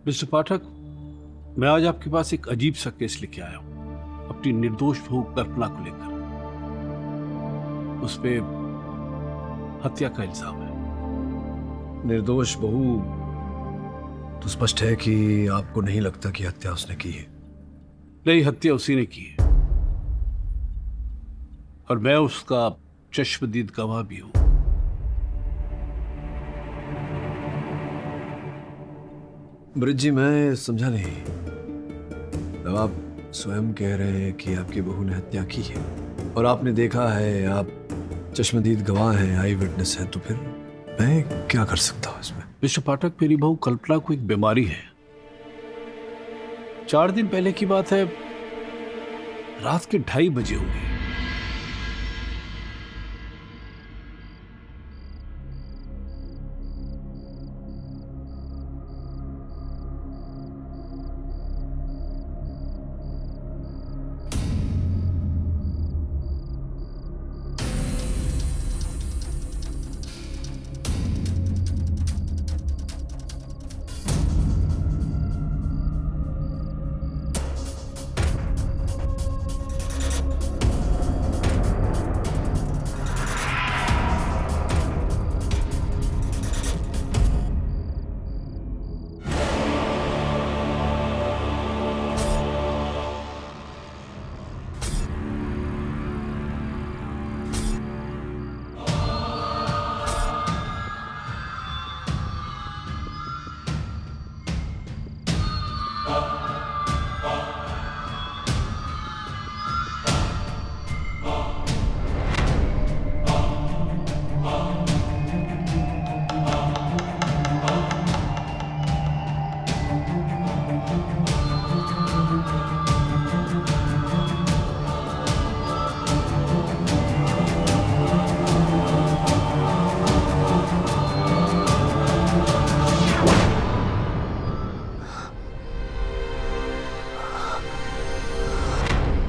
Mister पाठक, मैं आज आपके पास एक अजीब सा केस लेके आया हूं, अपनी निर्दोष बहू कल्पना को लेकर। उस पे हत्या का इल्जाम है। निर्दोष बहू तो स्पष्ट है कि आपको नहीं लगता कि हत्या उसने की है। नहीं, हत्या उसी ने की है और मैं उसका चश्मदीद गवाह भी हूं। ब्रिज जी, मैं समझा नहीं। जब आप स्वयं कह रहे हैं कि आपकी बहू ने हत्या की है और आपने देखा है, आप चश्मदीद गवाह हैं, आई विटनेस हैं, तो फिर मैं क्या कर सकता हूं इसमें? मिस्टर पाठक, मेरी बहू कल्पना को एक बीमारी है। 4 दिन पहले की बात है, रात के 2:30 बजे होंगे।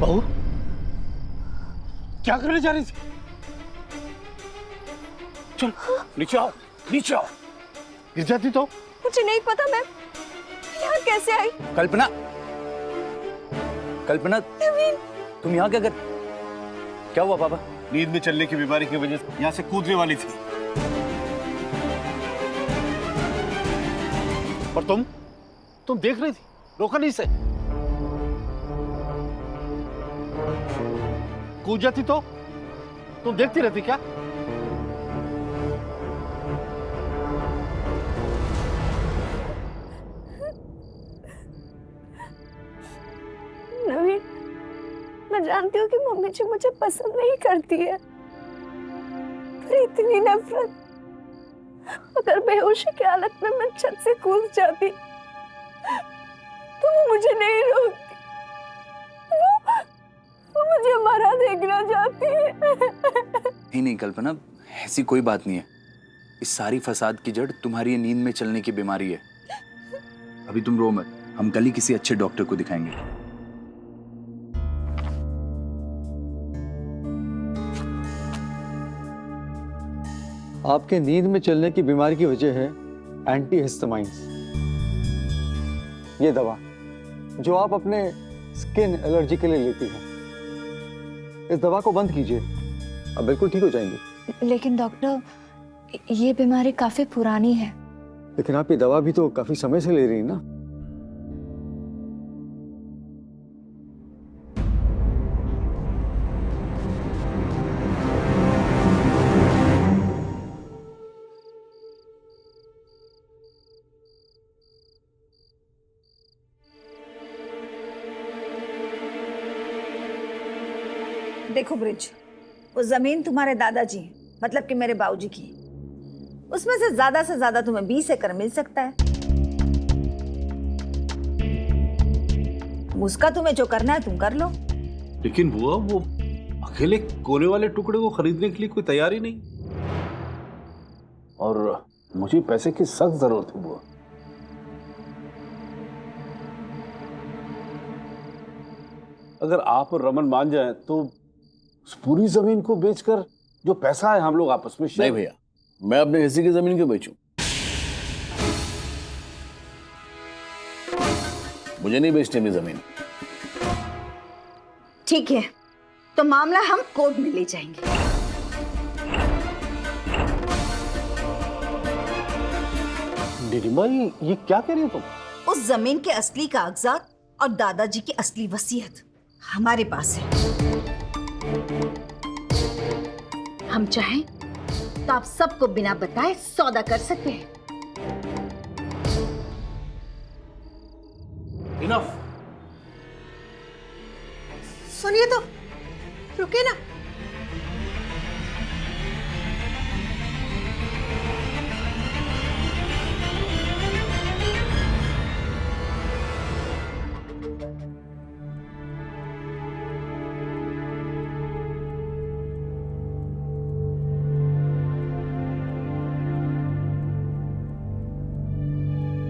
बहू, क्या करने जा रही थी? चल नीचे आओ, नीचे आओ। गिर जाती तो? मुझे नहीं पता मैं यहाँ कैसे आई। कल्पना, कल्पना, तुम यहाँ क्या कर? क्या हुआ पापा? नींद में चलने की बीमारी की वजह से यहाँ से कूदने वाली थी। और तुम देख रही थी, रोका नहीं से? कूद जाती तो तुम देखती रहती क्या? नवीन, मैं जानती हूँ कि मम्मी जी मुझे पसंद नहीं करती है, पर इतनी नफरत, अगर बेहोशी की हालत में मैं छत से कूद जाती तो वो मुझे नहीं रोकती। वो मुझे मरा देखना चाहती है। नहीं नहीं कल्पना, ऐसी कोई बात नहीं है। इस सारी फसाद की जड़ तुम्हारी ये नींद में चलने की बीमारी है। अभी तुम रो मत, हम कल ही किसी अच्छे डॉक्टर को दिखाएंगे। आपके नींद में चलने की बीमारी की वजह है एंटीहिस्टामाइन्स। ये दवा जो आप अपने स्किन एलर्जी के लिए लेती हैं, इस दवा को बंद कीजिए, आप बिल्कुल ठीक हो जाएंगे। लेकिन डॉक्टर, ये बीमारी काफी पुरानी है। लेकिन आप ये दवा भी तो काफी समय से ले रही हैं ना। देखो ब्रिज, वो जमीन तुम्हारे दादाजी मतलब कि मेरे बाबूजी की, उसमें से ज्यादा तुम्हें 20 एकड़ मिल सकता है। उसका तुम्हें जो करना है तुम कर लो। लेकिन बुआ, वो अकेले कोने वाले टुकड़े को खरीदने के लिए कोई तैयार ही नहीं। और मुझे पैसे की सख्त जरूरत है बुआ। अगर आप और रमन मान जाए तो उस पूरी जमीन को बेचकर जो पैसा है हम लोग आपस में नहीं भैया, मैं अपने हिस्से की जमीन क्यों बेचूं? मुझे नहीं बेचनी अपनी जमीन। ठीक है, तो मामला हम कोर्ट में ले जाएंगे। नीलिमा, ये क्या कह रही हो तुम? उस जमीन के असली कागजात और दादाजी की असली वसीयत हमारे पास है। हम चाहें तो आप सबको बिना बताए सौदा कर सकते हैं। इनफ। सुनिए तो, रुके ना।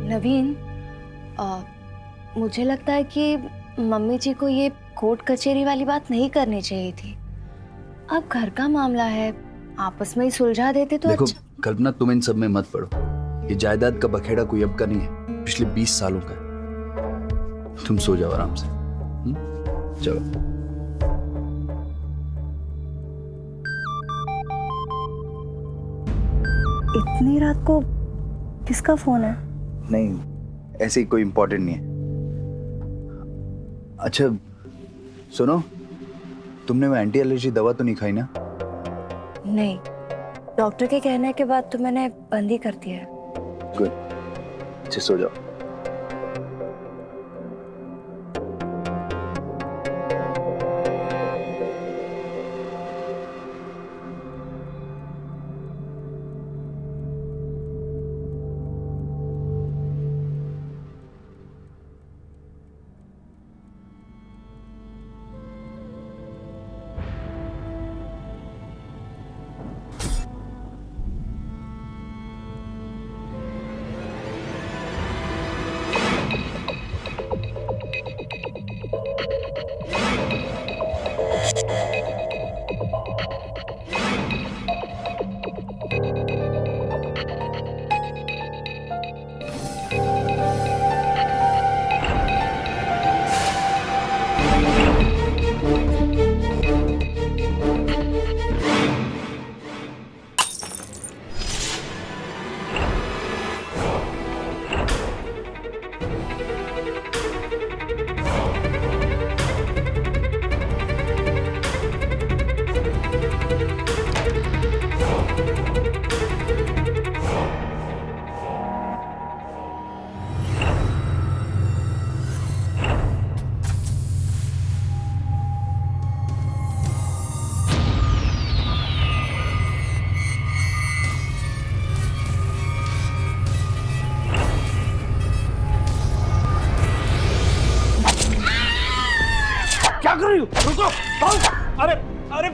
नवीन, मुझे लगता है कि मम्मी जी को ये कोर्ट कचहरी वाली बात नहीं करनी चाहिए थी। अब घर का मामला है, आपस में ही सुलझा देते तो देखो अच्छा। कल्पना, तुम इन सब में मत पड़ो। ये जायदाद का बखेड़ा कोई अब का नहीं है, पिछले 20 सालों का है। तुम सो जाओ आराम से। चलो। इतनी रात को किसका फोन है? नहीं, ऐसे ही कोई इंपॉर्टेंट नहीं है। अच्छा सुनो, तुमने वो एंटी एलर्जी दवा तो नहीं खाई ना? नहीं, डॉक्टर के कहने के बाद तो मैंने बंद ही कर दिया है। गुड, अच्छे सो जाओ। क्या कर रही हो? रुको बहू। अरे अरे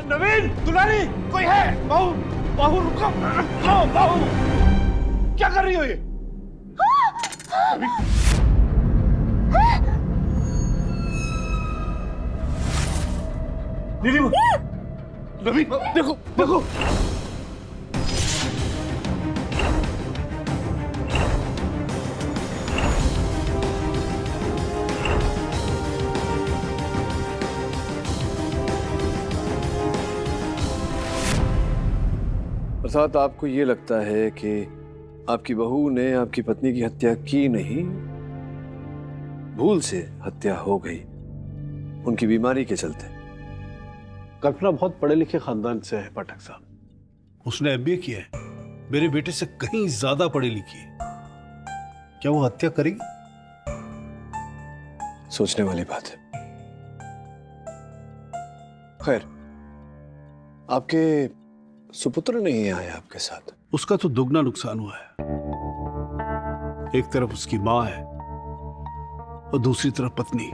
नवीन, दुलारी, कोई है? बहू बहू रुको, रुको बहू। क्या कर रही हो ये? नीलिमा, नवीन देखो देखो। अर्थात आपको ये लगता है कि आपकी बहू ने आपकी पत्नी की हत्या की नहीं, भूल से हत्या हो गई उनकी बीमारी के चलते। कल्पना बहुत पढ़े लिखे खानदान से है पाठक साहब। उसने एमबीए किया है, मेरे बेटे से कहीं ज्यादा पढ़ी लिखी है। क्या वो हत्या करेगी? सोचने वाली बात है। खैर, आपके सुपुत्र नहीं आए आपके साथ? उसका तो दुगना नुकसान हुआ है। एक तरफ उसकी मां है और दूसरी तरफ पत्नी।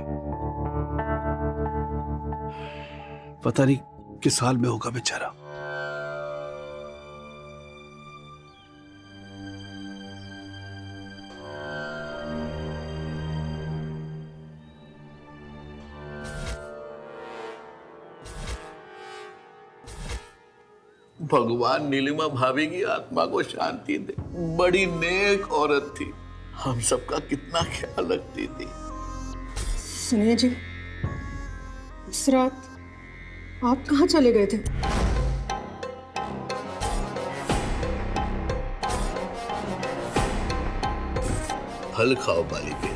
पता नहीं किस हाल में होगा बेचारा। भगवान नीलिमा भाभी की आत्मा को शांति दे। बड़ी नेक औरत थी, हम सबका कितना ख्याल रखती थी। सुनिए जी, इस रात आप कहाँ चले गए थे? फल खाओ बालिके,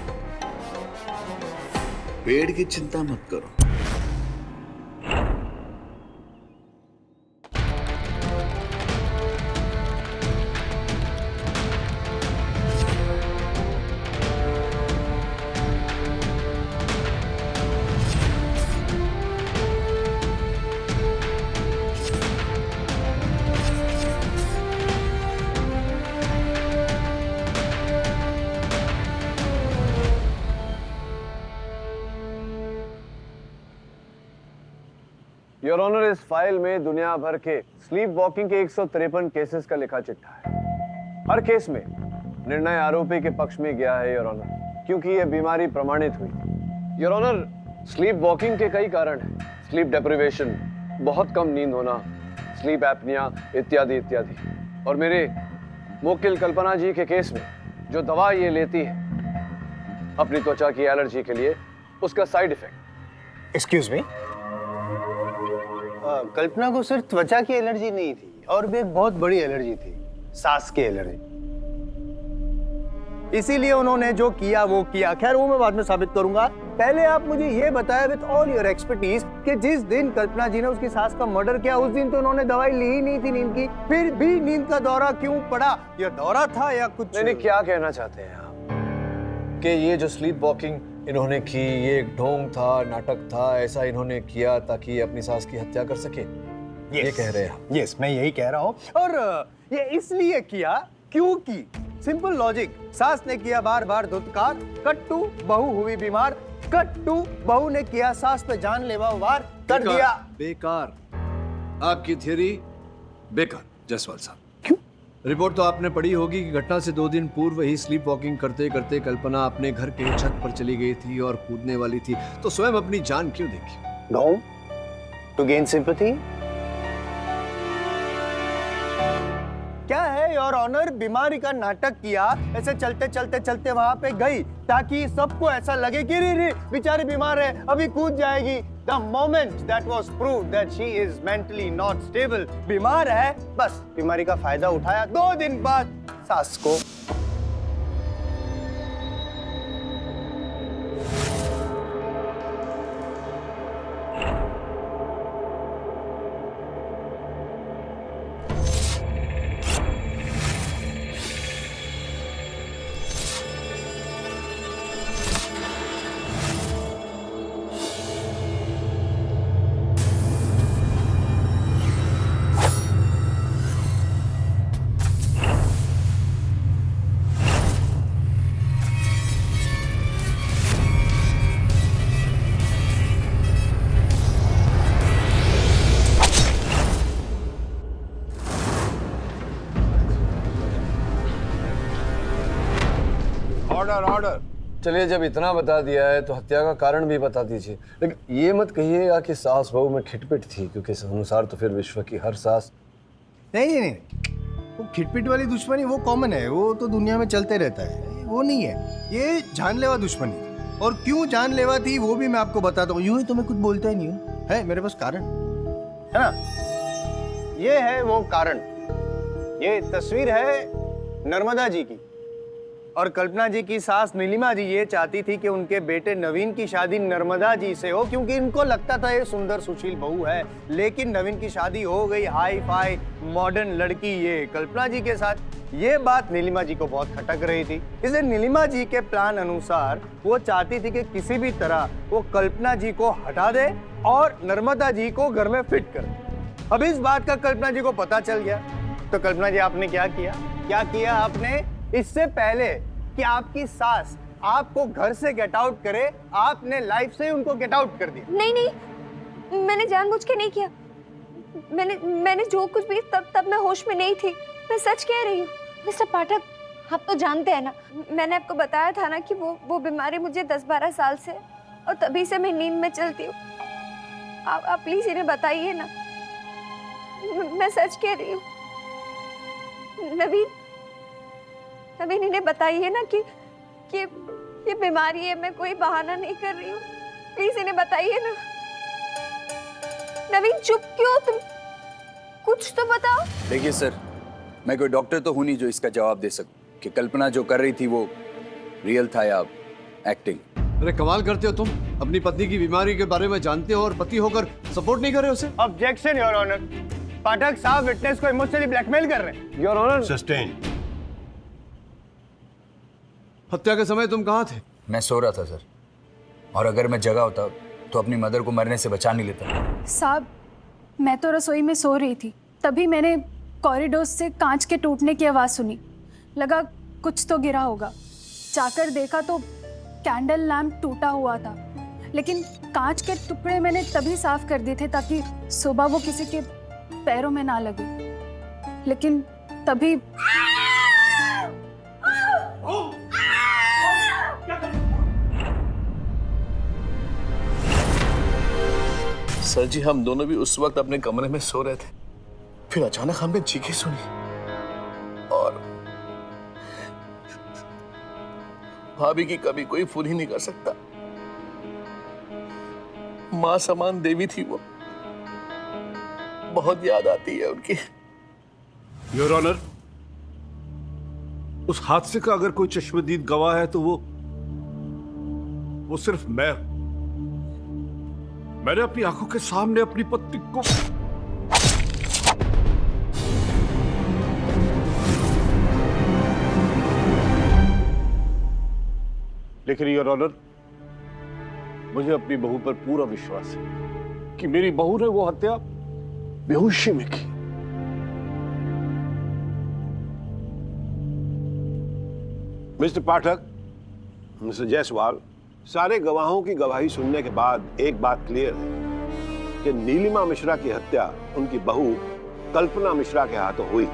पेड़ की चिंता मत करो। योर ऑनर, इस फाइल में दुनिया भर के स्लीप वॉकिंग के 153 केसेस का लिखा चिट्ठा है। हर केस में निर्णय आरोपी के पक्ष में गया है योर ऑनर, क्योंकि यह बीमारी प्रमाणित हुई थी। योर ऑनर, स्लीप वॉकिंग के कई कारण हैं। स्लीप डेप्रिवेशन, बहुत कम नींद होना, स्लीप एपनिया इत्यादि इत्यादि। और मेरे मुवक्किल कल्पना जी के केस में जो दवा ये लेती है अपनी त्वचा की एलर्जी के लिए, उसका साइड इफेक्ट। एक्सक्यूज मी, कल्पना को सिर्फ त्वचा की एलर्जी नहीं थी, और भी एक बहुत बड़ी एलर्जी थी, सांस की एलर्जी। इसीलिए उन्होंने जो किया वो किया। खैर वो मैं बाद में साबित करूंगा। पहले आप मुझे ये बताया विद ऑल योर एक्सपर्टीज कि जिस दिन कल्पना जी ने उसकी सास का मर्डर किया उस दिन तो उन्होंने दवाई ली ही नहीं थी नींद की, फिर भी नींद का दौरा क्यों पड़ा? यह दौरा था या कुछ? नहीं, क्या कहना चाहते हैं आप कि ये जो स्लीप वॉकिंग इन्होंने की ये एक ढोंग था, नाटक था, ऐसा इन्होंने किया ताकि अपनी सास की हत्या कर सके? ये कह रहे हैं? यस, मैं यही कह रहा हूँ। और ये इसलिए किया क्योंकि सिंपल लॉजिक, सास ने किया बार बार धुतकार, कट टू बहू हुई बीमार, कट टू बहू ने किया सास पे जानलेवा वार कर दिया। बेकार, आपकी थियरी बेकार जायसवाल साहब। क्यों? रिपोर्ट तो आपने पढ़ी होगी कि घटना से 2 दिन पूर्व ही स्लीप वॉकिंग करते करते कल्पना अपने घर के छत पर चली गई थी और कूदने वाली थी, तो स्वयं अपनी जान क्यों देखी? No, to gain sympathy. क्या है योर ऑनर, बीमारी का नाटक किया, ऐसे चलते चलते चलते वहां पे गई ताकि सबको ऐसा लगे कि रे बेचारी बीमार है, अभी कूद जाएगी। The moment that was proved that she is mentally not stable, बीमार है, बस बीमारी का फायदा उठाया। 2 दिन बाद सास को ऑर्डर। चलिए, जब इतना बता दिया है तो हत्या का कारण भी बता दीजिए, लेकिन ये मत कहिएगा कि सास बहू में खिटपिट थी, क्योंकि इस अनुसार तो फिर विश्व की हर सास। नहीं, वो खिटपिट वाली दुश्मनी वो कॉमन है, वो तो दुनिया में चलते रहता है, वो नहीं है। ये जानलेवा दुश्मनी, और क्यों जानलेवा थी वो भी मैं आपको बताता हूँ। यूं ही तो मैं कुछ बोलता ही नहीं हूँ, है मेरे पास कारण है ना। ये है वो कारण। ये तस्वीर है नर्मदा जी की, और कल्पना जी की सास नीलिमा जी ये चाहती थी कि उनके बेटे नवीन की शादी नर्मदा जी से हो, क्योंकि इनको लगता था ये सुंदर सुशील बहू है। लेकिन नवीन की शादी हो गई हाई फाई मॉडर्न लड़की ये कल्पना जी के साथ। ये बात नीलिमा जी को बहुत खटक रही थी, इसलिए नीलिमा जी के प्लान अनुसार वो चाहती थी कि किसी भी तरह वो कल्पना जी को हटा दे और नर्मदा जी को घर में फिट कर दे। अब इस बात का कल्पना जी को पता चल गया, तो कल्पना जी आपने क्या किया आपने? इससे पहले कि आपकी सास आपको घर से गेट आउट करे, आपने लाइफ से उनको गेट आउट कर दिया। नहीं, मैंने जानबूझ के नहीं किया। मैंने जो कुछ भी तब मैं होश में नहीं थी। मैं सच कह रही हूँ मिस्टर पाठक, आप तो जानते हैं ना, मैंने आपको बताया था ना कि वो बीमारी मुझे 10-12 साल से, और तभी से मैं नींद में चलती हूँ। आप प्लीज इन्हें बताइए ना, मैं सच कह रही हूँ। नवीन इन्हें बताइए ना कि ये बीमारी है, मैं कोई बहाना नहीं कर रही हूँ। प्लीज इन्हें बताइए ना। नवीन चुप क्यों? तुम कुछ तो बताओ। देखिए सर, मैं कोई डॉक्टर तो हूं नहीं जो इसका जवाब दे सकूं कि कल्पना जो कर रही थी वो रियल था या एक्टिंग। अरे कमाल करते हो तुम, अपनी पत्नी की बीमारी के बारे में जानते हो और पति होकर सपोर्ट नहीं कर रहे उसे। ऑब्जेक्शन योर ऑनर, पाठक साहब विटनेस को इमोशनली ब्लैकमेल कर रहे हैं। Your honour sustain. हत्या के समय तुम कहाँ थे? मैं सो रहा था सर, और अगर मैं जगा होता तो अपनी मदर को मरने से बचा नहीं लेता। साहब, मैं तो रसोई में सो रही थी, तभी मैंने कॉरिडोर से कांच के टूटने की आवाज़ सुनी। लगा कुछ तो गिरा होगा। जाकर देखा तो कैंडल लैम्प टूटा हुआ था, लेकिन कांच के टुकड़े मैंने तभी साफ कर दिए थे ताकि सुबह वो किसी के पैरों में ना लगे। लेकिन तभी सर जी, हम दोनों भी उस वक्त अपने कमरे में सो रहे थे, फिर अचानक हमने चीखें सुनी और भाभी की कभी कोई फुल ही नहीं कर सकता। मां समान देवी थी वो, बहुत याद आती है उनकी। योर ऑनर, उस हादसे का अगर कोई चश्मदीद गवाह है तो वो सिर्फ मैंने अपनी आंखों के सामने अपनी पत्नी को लेकिन योर ऑनर, मुझे अपनी बहू पर पूरा विश्वास है कि मेरी बहू ने वो हत्या बेहोशी में की। मिस्टर पाठक, मिस्टर जायसवाल, सारे गवाहों की गवाही सुनने के बाद एक बात क्लियर है कि नीलिमा मिश्रा की हत्या उनकी बहू कल्पना मिश्रा के हाथों हुई,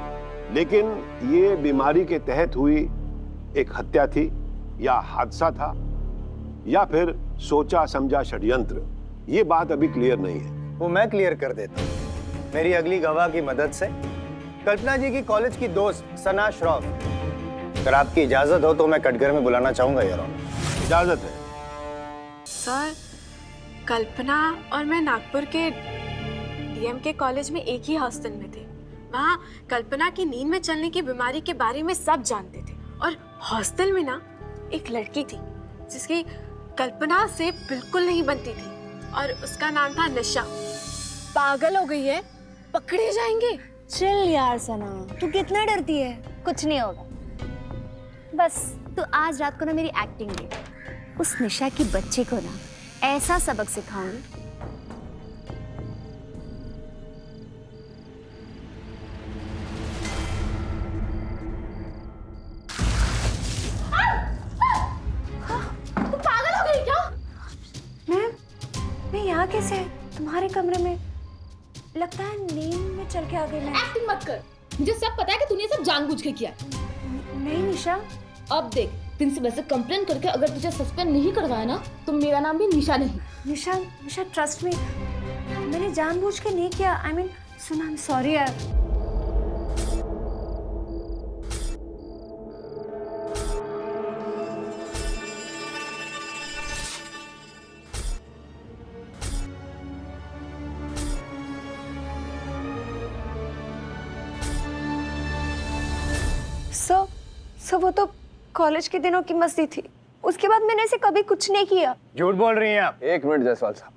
लेकिन ये बीमारी के तहत हुई एक हत्या थी या हादसा था या फिर सोचा समझा षड्यंत्र, ये बात अभी क्लियर नहीं है। वो मैं क्लियर कर देता हूँ मेरी अगली गवाह की मदद से। कल्पना जी की कॉलेज की दोस्त सना श्रॉफ, अगर आपकी इजाजत हो तो मैं कटघर में बुलाना चाहूंगा योर ऑनर। इजाजत है। सर, कल्पना और मैं नागपुर के डीएम के कॉलेज में एक ही हॉस्टल में थे। वहाँ कल्पना की नींद में चलने की बीमारी के बारे में सब जानते थे, और हॉस्टल में ना एक लड़की थी जिसकी कल्पना से बिल्कुल नहीं बनती थी, और उसका नाम था निशा। पागल हो गई है, पकड़े जाएंगे। चल यार सना, तू कितना डरती है? कुछ नहीं होगा, बस तू आज रात को ना मेरी एक्टिंग दे। उस निशा की बच्ची को ना ऐसा सबक सिखाऊंगी। तू पागल हो गई क्या? मैं यहाँ कैसे? तुम्हारे कमरे में? लगता है नींद में चल के आ गई मैं। एक्टिंग मत कर, मुझे सब पता है कि तूने सब जानबूझ के किया। नहीं निशा। अब देख, प्रिंसिपल से कंप्लेन करके अगर तुझे सस्पेंड नहीं करवाया ना तो मेरा नाम भी निशा नहीं। निशा ट्रस्ट मी, मैंने जानबूझ के नहीं किया। I mean soon, I am sorry यार। सो वो तो कॉलेज के दिनों की मस्ती थी, उसके बाद मैंने ऐसे कभी कुछ नहीं किया। झूठ बोल रही हैं आप। एक मिनट जायसवाल साहब,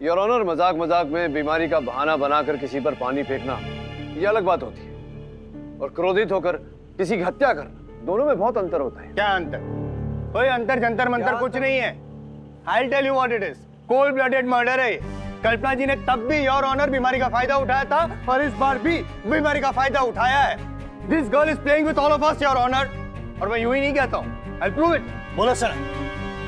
योर ऑनर, मजाक मजाक में बीमारी का बहाना बनाकर किसी पर पानी फेंकना ये अलग बात होती है, और क्रोधित होकर किसी की हत्या करना, दोनों में बहुत अंतर होता है। क्या अंतर? कोई अंतर जंतर मंतर कुछ नहीं है। I'll tell you what it is. Cold blooded murder है ये। कल्पना जी ने तब भी योर ऑनर बीमारी का फायदा उठाया था, और इस बार भी बीमारी का फायदा उठाया है। This girl is playing with all of us, your honor. और मैं यूं ही नहीं कहता हूँ। I'll prove it. बोलो सर,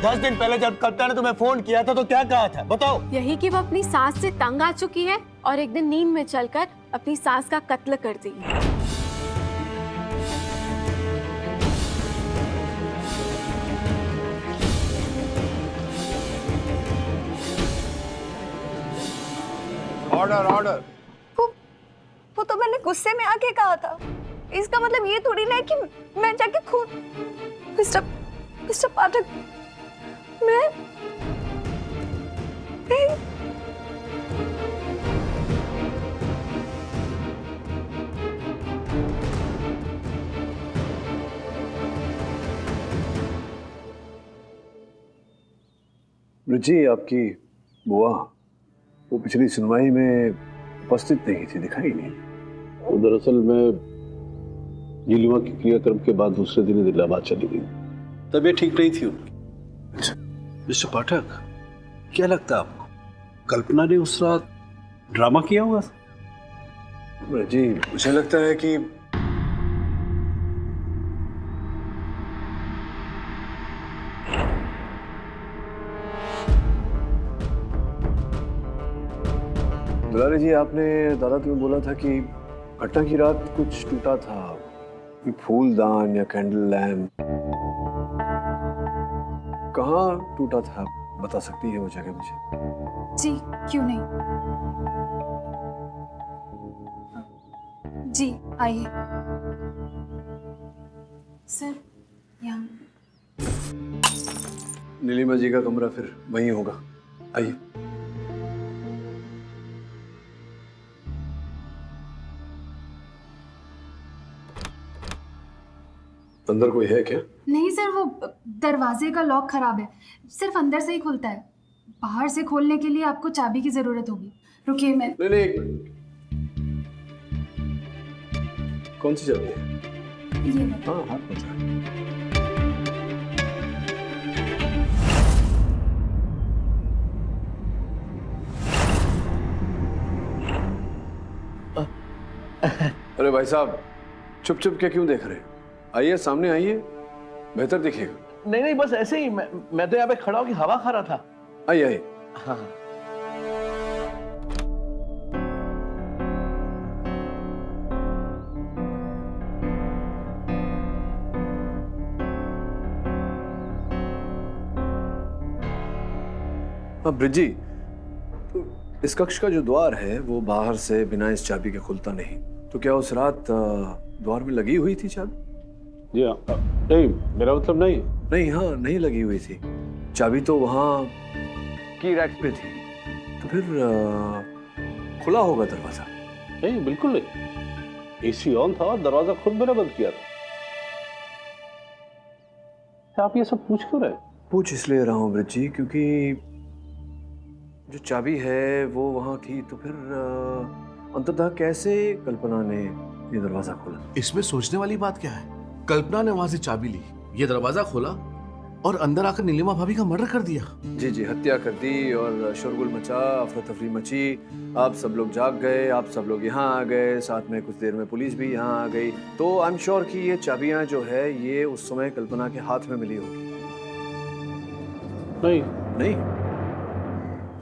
10 दिन पहले जब कल्पना ने तुम्हें फोन किया था तो क्या कहा था, बताओ। यही कि वो अपनी सास से तंग आ चुकी है और एक दिन नींद में चलकर अपनी सास का कत्ल कर दी। Order order. वो तो मैंने गुस्से में आके कहा था, इसका मतलब ये थोड़ी ना है कि मैं जाके खुद। मिस्टर पाठक, रुचि, आपकी बुआ वो पिछली सुनवाई में उपस्थित नहीं थी, दिखाई नहीं। तो दरअसल मैं नीलिमा के क्रियाक्रम के बाद दूसरे दिन ही इलाहाबाद चली गई। तबीयत ठीक नहीं थी उनकी। मिस्टर पाठक, क्या लगता है आपको कल्पना ने उस रात ड्रामा किया होगा? जी, मुझे लगता है कि दुलारी जी, आपने दादा तुम्हें बोला था कि घटना की रात कुछ टूटा था, कोई फूलदान या कैंडल लैम्प। कहाँ टूटा था, बता सकती है वो जगह मुझे? जी, क्यों नहीं। जी आइए। सर, यहाँ नीलिमा जी का कमरा फिर वहीं होगा, आइए। अंदर कोई है क्या? नहीं सर, वो दरवाजे का लॉक खराब है, सिर्फ अंदर से ही खुलता है। बाहर से खोलने के लिए आपको चाबी की जरूरत होगी। रुकिए, मैं नहीं, कौन सी चाबी है? ये हाँ, हाथ पता है। अरे भाई साहब, चुप चुप क्या क्यों देख रहे हैं? आइए, सामने आइए, बेहतर दिखेगा। नहीं, बस ऐसे ही मैं तो यहाँ पे खड़ा होकर हवा खा रहा था। आइए आइए। हाँ। ब्रिजी, तो इस कक्ष का जो द्वार है वो बाहर से बिना इस चाबी के खुलता नहीं। तो क्या उस रात द्वार में लगी हुई थी चाबी? जी हाँ, नहीं, मेरा मतलब नहीं। नहीं, हाँ, नहीं लगी हुई थी चाबी, तो वहाँ की रैक पे थी। तो फिर खुला होगा दरवाजा। नहीं, बिल्कुल नहीं। एसी ऑन था और दरवाजा खुद मैंने बंद किया था। आप ये सब पूछ क्यों रहे? पूछ इसलिए रहा हूँ ब्रिजी, क्योंकि जो चाबी है वो वहाँ थी। तो फिर अंततः कैसे कल्पना ने ये दरवाजा खोला? इसमें सोचने वाली बात क्या है? कल्पना ने वहां से चाबी ली, ये दरवाजा खोला और अंदर आकर नीलिमा भाभी का मर्डर कर दिया। जी जी, हत्या कर दी और शोरगुल मचा, अफरा तफरी मची। आप सब लोग जाग गए, आप सब लोग यहाँ आ गए, साथ में कुछ देर में पुलिस भी यहाँ आ गई। तो आई एम श्योर कि ये चाबियाँ जो है ये उस समय कल्पना के हाथ में मिली होगी। नहीं नहीं,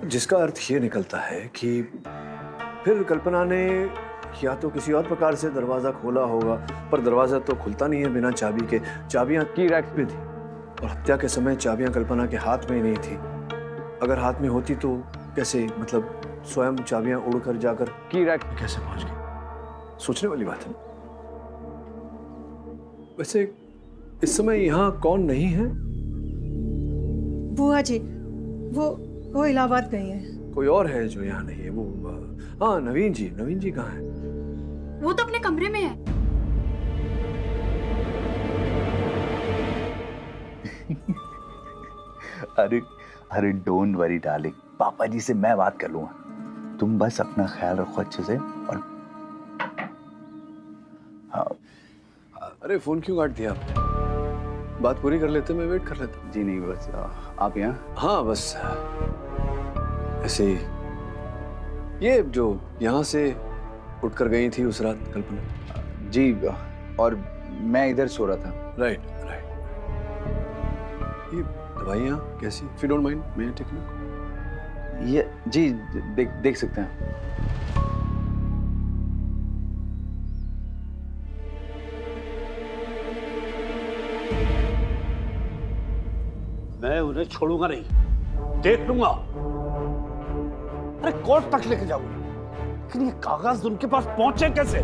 जिसका अर्थ ये निकलता है कि फिर कल्पना ने या तो किसी और प्रकार से दरवाजा खोला होगा, पर दरवाजा तो खुलता नहीं है बिना चाबी के। चाबियां की रैक पे थी और हत्या के समय चाबियां कल्पना के हाथ में ही नहीं थी। अगर हाथ में होती तो कैसे, मतलब स्वयं चाबियां उड़कर जाकर की रैक में कैसे पहुंच गई? सोचने वाली बात है। वैसे इस समय यहाँ कौन नहीं है? बुआ जी, वो इलाहाबाद गई है। कोई और है जो यहाँ नहीं है? वो हाँ, नवीन जी कहाँ है? वो तो अपने कमरे में है। अरे डोंट वरी डार्लिंग, पापा जी से मैं बात कर लूंगा। तुम बस अपना ख्याल रखो अच्छे से। और हाँ, अरे फोन क्यों काट दिया आपने? बात पूरी कर लेते, मैं वेट कर लेता। जी नहीं, बस आप यहाँ? हाँ, बस ऐसे ही। ये जो यहाँ से उठकर गई थी उस रात कल्पना? जी, और मैं इधर सो रहा था। राइट। ये दवाइयाँ कैसी? इफ यू डोंट माइंड, मैं टेक लूं? ये जी देख सकते हैं। मैं उन्हें छोड़ूंगा नहीं, देख लूंगा। अरे कोर्ट तक लेके जाऊंगा, लेकिन ये कागज उनके पास पहुंचे कैसे?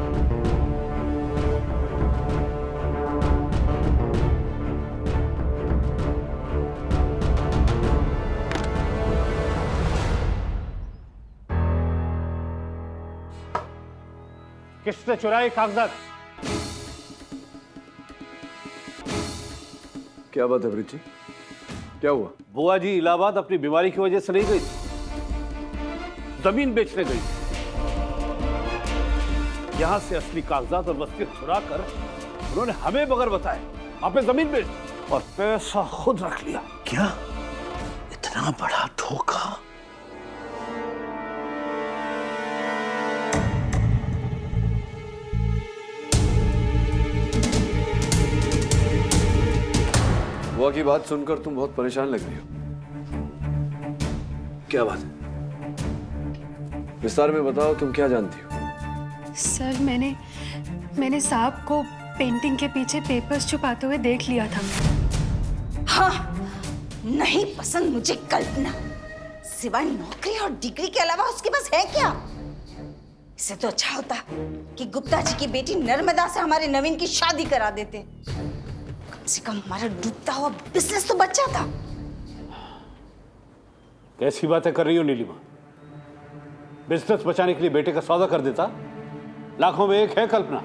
किसने चुराए कागजात? क्या बात है ब्रिजी? क्या हुआ? बुआ जी इलाहाबाद अपनी बीमारी की वजह से नहीं गई, जमीन बेचने गई। यहां से असली कागजात और वसीयत चुरा कर उन्होंने हमें बगैर बताए वहां पे जमीन बेच दी और पैसा खुद रख लिया। क्या इतना बड़ा धोखा? बुआ की बात सुनकर तुम बहुत परेशान लग रही हो। क्या बात है? विस्तार में बताओ, तुम क्या जानती हो? सर मैंने साहब को पेंटिंग के पीछे पेपर्स छुपाते हुए देख लिया था। हाँ, नहीं पसंद मुझे कल्पना। सिवाय नौकरी और डिग्री के अलावा उसके पास है क्या? इससे तो अच्छा होता कि गुप्ता जी की बेटी नर्मदा से हमारे नवीन की शादी करा देते। कम से कम हमारा डूबता हुआ बिजनेस तो बच जाता। कैसी बातें कर रही हो नीलिमा? बिजनेस बचाने के लिए बेटे का सौदा कर देता। लाखों में एक है कल्पना।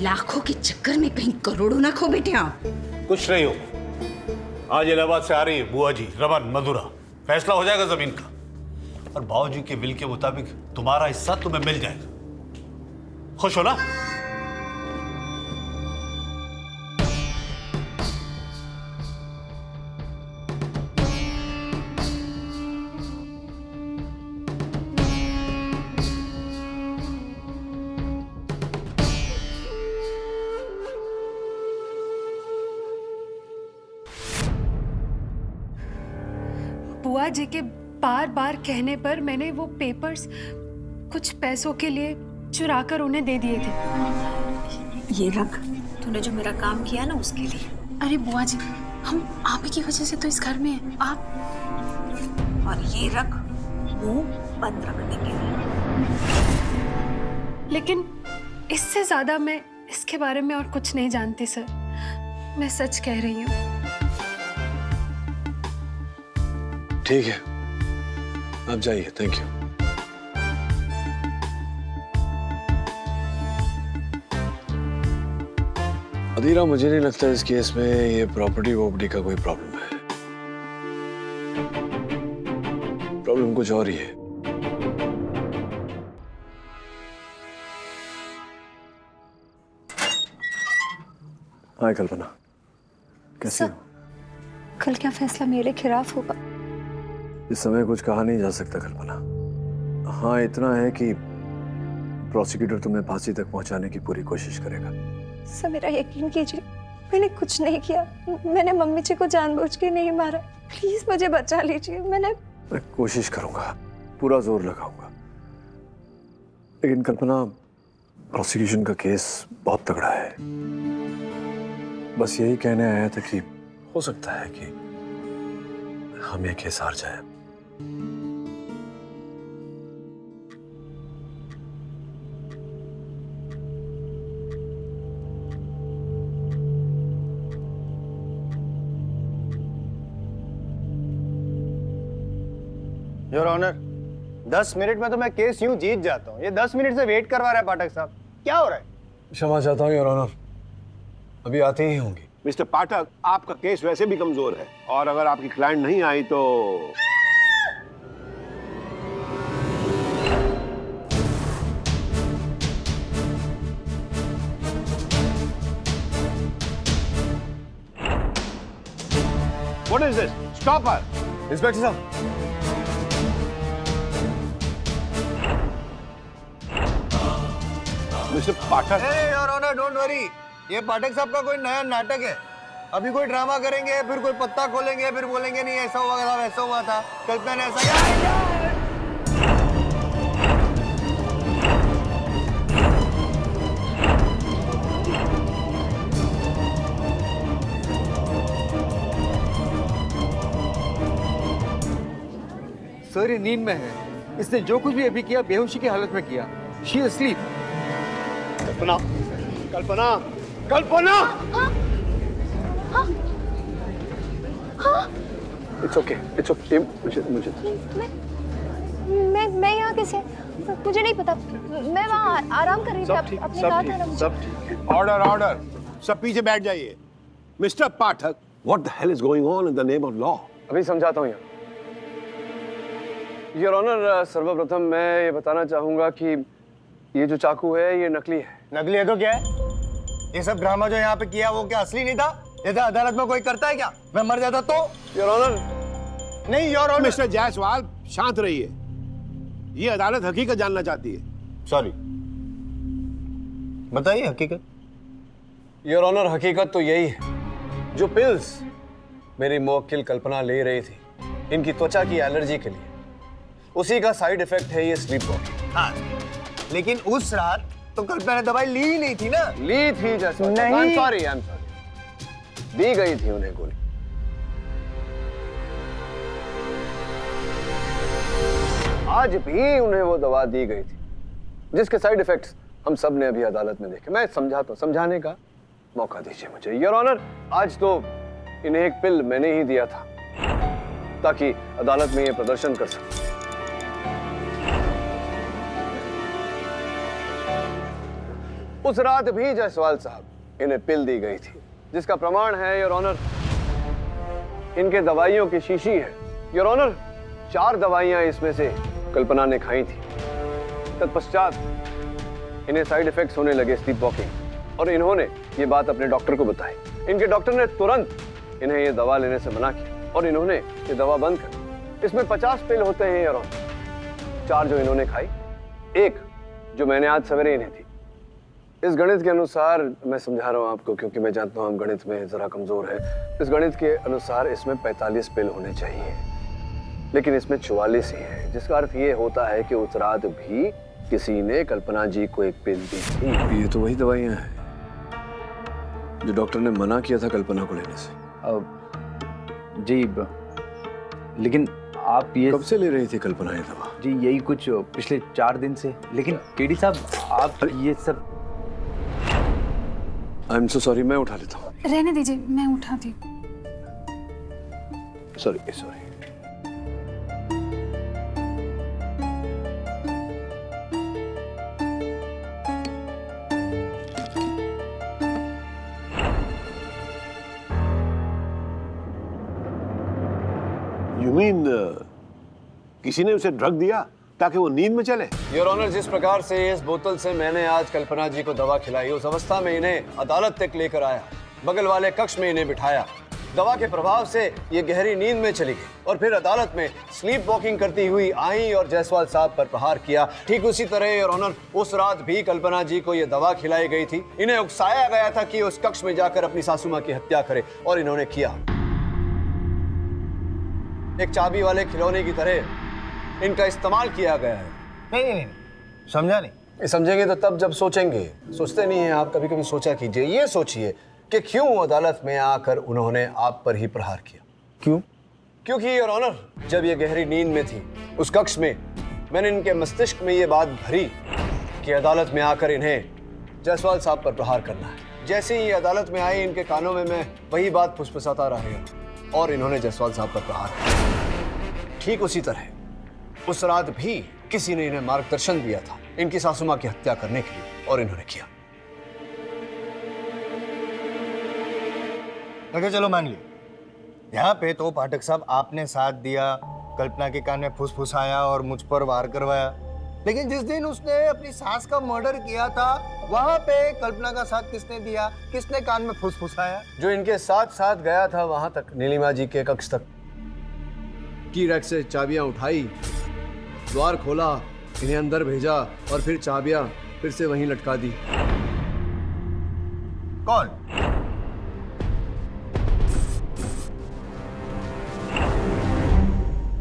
लाखों के चक्कर में कहीं करोड़ों ना खो बेटे आप। कुछ नहीं हो। आज इलाहाबाद से आ रही है बुआ जी रमन मधुरा, फैसला हो जाएगा जमीन का और बाबूजी के बिल के मुताबिक तुम्हारा हिस्सा तुम्हें मिल जाएगा। खुश हो ना? बुआ जी के बार बार कहने पर मैंने वो पेपर्स कुछ पैसों के लिए चुरा कर उन्हें दे दिए थे। ये रख, तूने जो मेरा काम किया ना उसके लिए। अरे बुआ जी, हम आप ही की वजह से तो इस घर में हैं। आप और ये रख, मुंह बंद रखने के लिए। लेकिन इससे ज्यादा मैं इसके बारे में और कुछ नहीं जानती सर। मैं सच कह रही हूँ। ठीक है, आप जाइए। Thank you. अधीरा, मुझे नहीं लगता इस केस में ये प्रॉपर्टी का कोई प्रॉब्लम है। प्रॉब्लम कुछ और ही है। हाय कल्पना, कैसे हो? कल क्या फैसला मेरे खिलाफ होगा? इस समय कुछ कहा नहीं जा सकता कल्पना। हाँ, इतना है कि प्रोसिक्यूटर तुम्हें फांसी तक पहुंचाने की पूरी कोशिश करेगा। सर मेरा यकीन कीजिए, मैंने कुछ नहीं किया। मैंने मम्मी जी को जानबूझ के नहीं मारा। प्लीज मुझे बचा लीजिए। मैं कोशिश करूंगा, पूरा जोर लगाऊंगा। लेकिन कल्पना, प्रोसिक्यूशन का केस बहुत तगड़ा है। बस यही कहने आया था कि हो सकता है कि हम ये केस हार जाए। योर ऑनर, 10 मिनट में तो मैं केस यूं जीत जाता हूँ। ये 10 मिनट से वेट करवा रहा है पाठक साहब। क्या हो रहा है? क्षमा चाहता हूँ योर ऑनर, अभी आते ही होंगी। मिस्टर पाठक, आपका केस वैसे भी कमजोर है और अगर आपकी क्लाइंट नहीं आई तो What is this? Stop her! Inspector साहब, mister Pathak, your honour, don't worry. ये पाठक साहब का कोई नया नाटक है। अभी कोई ड्रामा करेंगे, फिर कोई पत्ता खोलेंगे, फिर बोलेंगे नहीं ऐसा हुआ था, वैसा हुआ था, कल्पना ने ऐसा किया। सर ये नींद में है। इसने जो कुछ भी अभी किया बेहोशी की हालत में किया। She is asleep. Kalpana, Kalpana, Kalpana! It's okay, it's okay. मुझे मैं यहाँ कैसे? मुझे नहीं पता। मैं वहाँ आराम कर रही थी। अपनी बात है ना। Order, order! सब पीछे बैठ जाइए। Mister Pathak, What the hell is going on in the name of law? अभी समझाता हूँ योर ऑनर, सर्वप्रथम मैं ये बताना चाहूंगा कि ये जो चाकू है ये नकली है। नकली है तो क्या है? ये सब ड्रामा जो यहाँ पे किया वो क्या असली नहीं था? ये तो अदालत में कोई करता है क्या? मैं मर जाता तो? योर ऑनर, नहीं योर ऑनर। मिस्टर जायसवाल, शांत रहिए। ये अदालत हकीकत जानना चाहती है। सॉरी, बताइए हकीकत। योर ऑनर, हकीकत तो यही है, जो पिल्स मेरी मुवक्किल कल्पना ले रही थी इनकी त्वचा की एलर्जी के लिए, उसी का साइड इफेक्ट है ये स्लीप वॉकिंग। हाँ, लेकिन उस रात तो कल्पना ने दवाई ली ही नहीं थी ना? ली थी जायसवाल। नहीं। I am sorry. दी गई थी उन्हें गोली। आज भी उन्हें वो दवा दी गई थी जिसके साइड इफेक्ट्स हम सब ने अभी अदालत में देखे। मैं समझाता हूं, समझाने का मौका दीजिए मुझे। योर ऑनर, आज तो इन्हें एक पिल मैंने ही दिया था ताकि अदालत में ये प्रदर्शन कर सके। उस रात भी जायसवाल साहब इन्हें पिल दी गई थी जिसका प्रमाण है योर ऑनर इनके दवाइयों की शीशी है। योर ऑनर, 4 दवाइयां इसमें से कल्पना ने खाई थी। तत्पश्चात इन्हें साइड इफेक्ट्स होने लगे स्लीप वॉकिंग, और इन्होंने ये बात अपने डॉक्टर को बताई। इनके डॉक्टर ने तुरंत इन्हें ये दवा लेने से मना किया और इन्होंने ये दवा बंद कर दी। इसमें 50 पिल होते हैं योर ऑनर, 4 जो इन्होंने खाई, 1 जो मैंने आज सवेरे इन्हें दी। इस गणित के अनुसार मैं समझा रहा हूँ आपको क्योंकि मैं जानता हूँ हम गणित में जरा कमजोर है। इस गणित के अनुसार इसमें 45 पिल होने चाहिए, लेकिन इसमें 44 ही है, जिसका अर्थ ये होता है कि उस रात भी किसी ने कल्पना जी को एक पिल दी थी। ये तो वही दवाइयां हैं जो डॉक्टर ने मना किया था कल्पना को लेने से। जी, लेकिन आप ये कब से ले रही थी कल्पना ये दवा? जी यही कुछ पिछले 4 दिन से। लेकिन केडी साहब, आप ये सब। आई एम सो सॉरी, मैं उठा लेता हूँ। रहने दीजिए, मैं उठाती हूँ। Sorry sorry. You mean, किसी ने उसे ड्रग दिया ताकि वो नींद में चले? योर ऑनर, जिस प्रकार से इस बोतल से मैंने आज कल्पना जी को दवा खिलाई, उस अवस्था में इन्हें अदालत तक लेकर आया, बगल वाले कक्ष में इन्हें बिठाया, दवा के प्रभाव से ये गहरी नींद में चली गई और फिर अदालत में स्लीप वॉकिंग करती हुई आई और जायसवाल साहब पर प्रहार किया। ठीक उसी तरह योर ऑनर, उस रात भी कल्पना जी को ये दवा खिलाई गई थी। इन्हें उकसाया गया था कि उस कक्ष में जाकर अपनी सासू माँ की हत्या करे, और इन्होंने किया। एक चाबी वाले खिलौने की तरह इनका इस्तेमाल किया गया है। नहीं, समझा नहीं। समझेंगे तो तब जब सोचेंगे। सोचते नहीं हैं आप, कभी कभी सोचा कीजिए। ये सोचिए कि क्यों अदालत में आकर उन्होंने आप पर ही प्रहार किया। क्यों? क्योंकि योर ऑनर, जब ये गहरी नींद में थी उस कक्ष में, मैंने इनके मस्तिष्क में ये बात भरी कि अदालत में आकर इन्हें जायसवाल साहब पर प्रहार करना है। जैसे ही ये अदालत में आए, इनके कानों में मैं वही बात फुसफुसाता रहा और इन्होंने जायसवाल साहब पर प्रहार किया। ठीक उसी तरह उस रात भी किसी ने इन्हें मार्गदर्शन दिया था इनकी सासू माँ की हत्या करने के लिए, और इन्होंने किया। ओके, चलो मान लिया। यहाँ पे तो पाठक साहब आपने साथ दिया, कल्पना के कान में फुसफुसाया और मुझ पर वार करवाया, लेकिन जिस दिन उसने अपनी सास का मर्डर किया था वहां पे कल्पना का साथ किसने दिया? किसने कान में फुसफुसाया? जो इनके साथ साथ गया था वहां तक, नीलिमा जी के कक्ष तक, की रैक से चाबियां उठाई, द्वार खोला, इन्हें अंदर भेजा और फिर चाबियां फिर से वहीं लटका दी। कौन?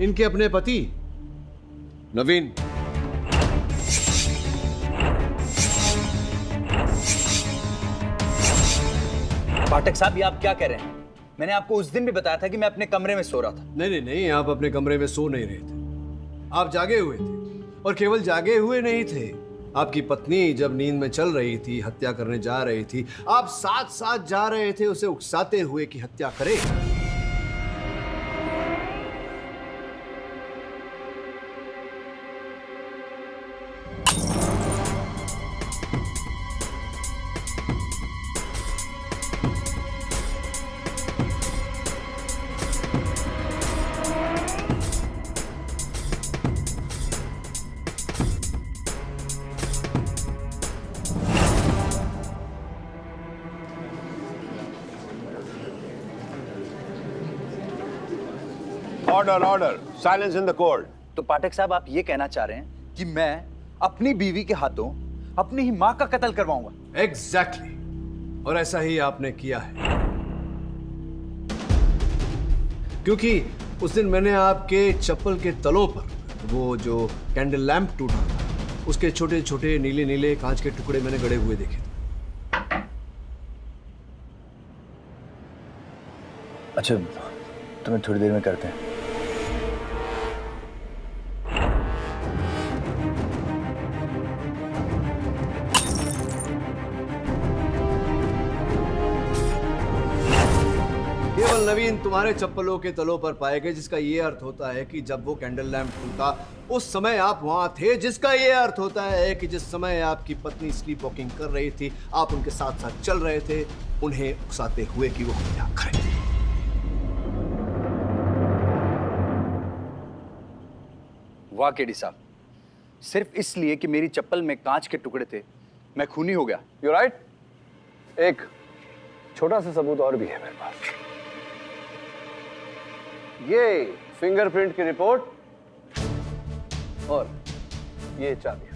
इनके अपने पति नवीन। पाठक साहब, ये आप क्या कह रहे हैं? मैंने आपको उस दिन भी बताया था कि मैं अपने कमरे में सो रहा था। नहीं, आप अपने कमरे में सो नहीं रहे थे, आप जागे हुए थे। और केवल जागे हुए नहीं थे, आपकी पत्नी जब नींद में चल रही थी, हत्या करने जा रही थी, आप साथ साथ जा रहे थे उसे उकसाते हुए कि हत्या करे। Order order, silence in the court. तो पाठक साहब आप ये कहना चाह रहे हैं कि मैं अपनी बीवी के हाथों अपनी ही मां का कत्ल करवाऊंगा? एग्जैक्टली और ऐसा ही आपने किया है, क्योंकि उस दिन मैंने आपके चप्पल के तलों पर वो जो कैंडल लैंप टूटा था उसके छोटे छोटे नीले नीले कांच के टुकड़े मैंने गड़े हुए देखे थे। अच्छा, तुम्हें थोड़ी देर में करते हैं। केवल नवीन तुम्हारे चप्पलों के तलों पर पाए गए, जिसका ये अर्थ होता है कि जब वो कैंडल लैंप टूटा उस समय आप वहां थे, जिसका ये अर्थ होता है कि जिस समय आपकी पत्नी स्लीप वॉकिंग कर रही थी आप उनके साथ साथ चल रहे थे, उन्हें उकसाते हुए कि वो हत्या करें। वाह केडी साहब, सिर्फ इसलिए कि मेरी चप्पल में कांच के टुकड़े थे मैं खूनी हो गया। You right. एक छोटा सा सबूत और भी है मेरे पास। ये फिंगरप्रिंट की रिपोर्ट और ये चाबियां।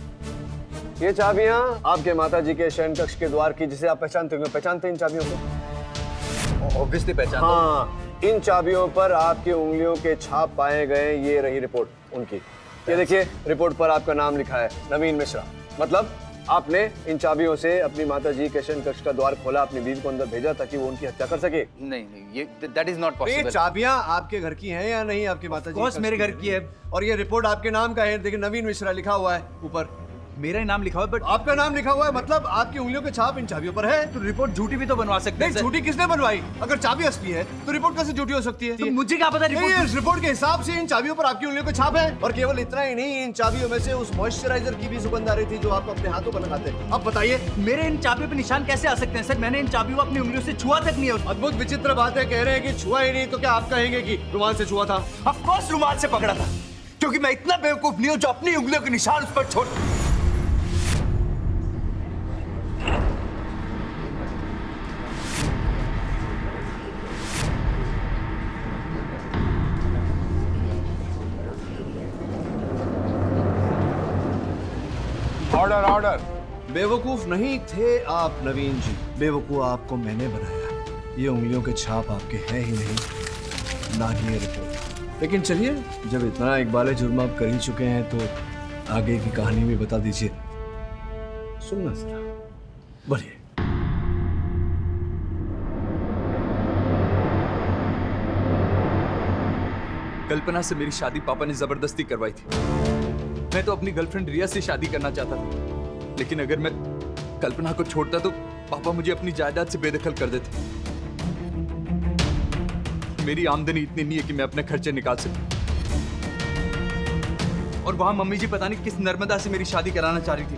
ये चाबियां आपके माताजी के शयन कक्ष के द्वार की, जिसे आप पहचानते होंगे। पहचानते हैं इन चाबियों को? ऑब्वियसली पहचानता हूं। हाँ, इन चाबियों पर आपकी उंगलियों के छाप पाए गए। ये रही रिपोर्ट उनकी। ये देखिए, रिपोर्ट पर आपका नाम लिखा है, नवीन मिश्रा। मतलब आपने इन चाबियों से अपनी माताजी के शयन कक्ष का द्वार खोला, अपनी बीवी को अंदर भेजा ताकि वो उनकी हत्या कर सके। नहीं नहीं, ये दैट इज नॉट पॉसिबल। ये चाबियां आपके घर की हैं या नहीं? आपकी माताजी बॉस मेरे घर की है। और ये रिपोर्ट आपके नाम का है। देखिए नवीन मिश्रा लिखा हुआ है ऊपर। मेरा ही नाम लिखा हुआ है, बट आपका नाम लिखा हुआ है, मतलब आपकी उंगलियों के छाप इन चाबियों पर है। तो रिपोर्ट झूठी भी तो बनवा सकते हैं। नहीं, झूठी किसने बनवाई? अगर चाबी असली है तो रिपोर्ट कैसे झूठी हो सकती है? तो मुझे क्या पता इस रिपोर्ट के हिसाब से इन चाबियों पर आपकी उंगलियों के छाप है। और केवल इतना ही नहीं, इन चाबियों में से उस मॉइस्चराइजर की भी सुगंध आ रही थी जो आप अपने हाथों पर लगाते हैं। अब बताइए, मेरे इन चाबियों पे निशान कैसे आ सकते हैं सर? मैंने इन चाबियों को अपनी उंगलियों से छुआ तक नहीं है। अद्भुत विचित्र बात है, कह रहे हैं कि छुआ ही नहीं, तो क्या आप कहेंगे कि रुमाल से छुआ था? ऑफ कोर्स रुमाल से पकड़ा था, क्योंकि मैं इतना बेवकूफ नहीं हूं जो अपनी उंगलियों के निशान उस पर छोड़। Order order. बेवकूफ नहीं थे आप नवीन जी, बेवकूफ आपको मैंने बनाया। ये उंगलियों के छाप आपके हैं ही नहीं, ना ही ये रिपोर्ट। लेकिन चलिए, जब इतना इकबाल जुर्म आप कर ही चुके हैं तो आगे की कहानी भी बता दीजिए। सुनना जरा, बोलिए। कल्पना से मेरी शादी पापा ने जबरदस्ती करवाई थी। मैं तो अपनी गर्लफ्रेंड रिया से शादी करना चाहता था, लेकिन अगर मैं कल्पना को छोड़ता तो पापा मुझे अपनी जायदाद से बेदखल कर देते। मेरी आमदनी इतनी नहीं है कि मैं अपने खर्चे निकाल सकूं। और वहां मम्मी जी पता नहीं किस नर्मदा से मेरी शादी कराना चाह रही थी।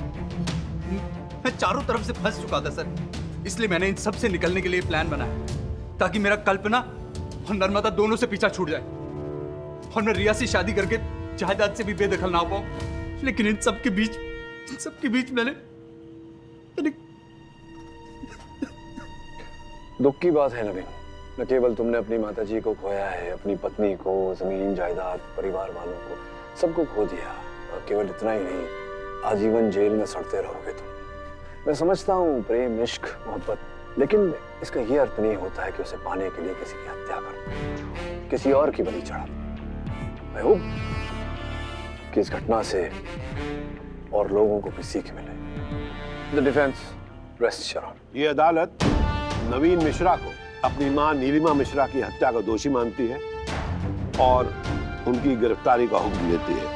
मैं चारों तरफ से फंस चुका था सर, इसलिए मैंने इन सब से निकलने के लिए प्लान बनाया, ताकि मेरा कल्पना और नर्मदा दोनों से पीछा छूट जाए और मैं रिया से शादी करके जायदाद से भी बेदखल ना हो पाऊं। लेकिन इन सब के बीच मैंने दुख की बात है नवीन, न केवल तुमने अपनी माताजी को खोया है, अपनी पत्नी को, जमीन जायदाद, परिवार वालों को, सबको खो दिया। और केवल इतना ही नहीं, आजीवन जेल में सड़ते रहोगे तुम। मैं समझता हूँ प्रेम, इश्क, मोहब्बत, लेकिन इसका ये अर्थ नहीं होता है कि उसे पाने के लिए किसी की हत्या करो, किसी और की बलि चढ़ा। आई होप कि इस घटना से और लोगों को भी सीख मिले। The defence rest sure. ये अदालत नवीन मिश्रा को अपनी मां नीलिमा मिश्रा की हत्या का दोषी मानती है और उनकी गिरफ्तारी का हुक्म देती है।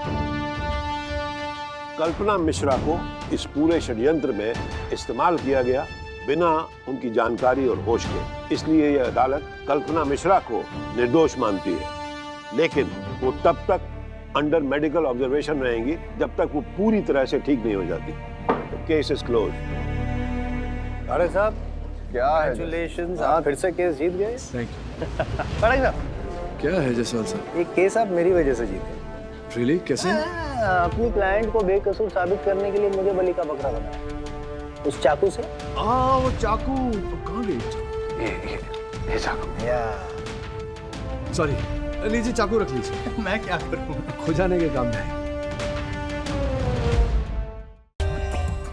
कल्पना मिश्रा को इस पूरे षड्यंत्र में इस्तेमाल किया गया बिना उनकी जानकारी और होश के, इसलिए यह अदालत कल्पना मिश्रा को निर्दोष मानती है। लेकिन वो तब तक अंडर मेडिकल ऑब्जर्वेशन रहेंगी जब तक वो पूरी तरह से ठीक नहीं हो जाती। Case is close. अरे साहब, क्या कांग्रेचुलेशंस, आप फिर से केस जीत गए। Thank you. पढ़ेंगे साहब, क्या है जसवाल साहब? एक केस आप मेरी वजह से जीते। रियली? कैसे? अपनी क्लाइंट को बेकसूर साबित करने के लिए मुझे बलि का बकरा बनाया, उस चाकू से। वो चाकू कहाँ गई? ये चाकू। सॉरी, लीजिए चाकू रख लीजिए। मैं क्या करूं? खुजाने के काम में।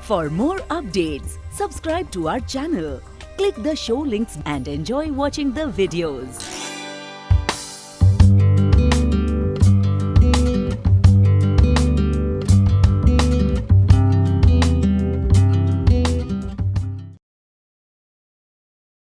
For more updates, subscribe to our channel, click the show links and enjoy watching the videos.